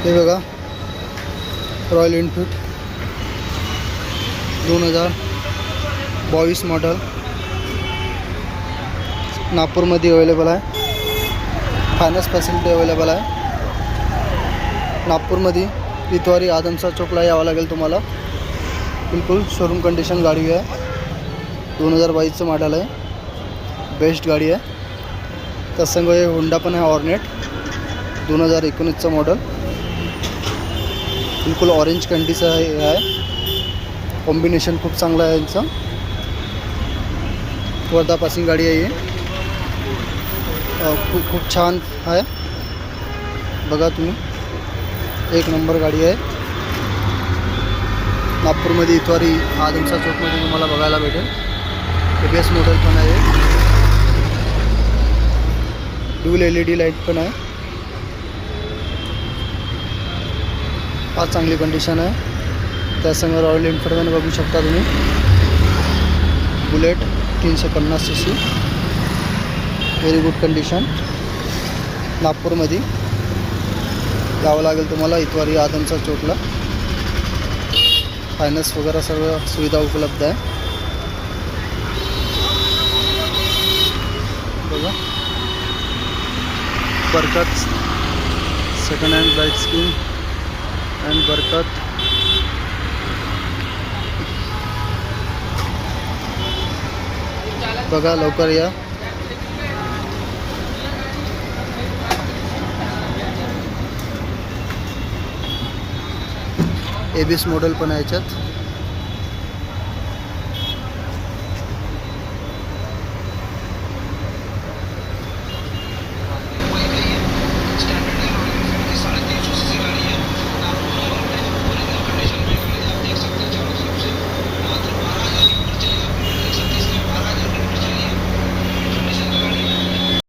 हे बघा royal Enfield 2022 model नागपूरमध्ये अवेलेबल आहे. फायनान्स फॅसिलिटी अवेलेबल आहे नागपूरमध्ये. इतवारी आदमसा चौकला यावं लागेल तुम्हाला. बिलकुल शोरूम कंडिशन गाडी आहे. 2022चं मॉडल आहे. बेस्ट गाडी आहे. त्यासंग हे होंडा पण आहे ऑर्नेट 2019चं मॉडल. बिलकुल ऑरेंज कंडीचं आहे. कॉम्बिनेशन खूप चांगलं आहे यांचं. वर्धा पासिंग गाडी आहे ही. खूप छान आहे. बघा तुम्ही, एक नंबर गाडी आहे. नागपूरमध्ये इतवारी आदमसा चौकमध्ये तुम्हाला बघायला भेटेल. ABS मॉडेल पण आहे. ड्युअल LED लाईट पण आहे. फार चांगली कंडिशन आहे. त्यासंग रॉयल एनफील्डमध्ये बघू शकता तुम्ही bullet 350 cc. Very good condition. नागपूरमध्ये यावं लागेल तुम्हाला इतवारी आदमसा चौकला. फायनान्स वगैरे सर्व सुविधा उपलब्ध आहे. बघा बरकत second hand bike scheme and बरकत. बघा लवकर या. ABS मॉडेल पण आहे याच्यात.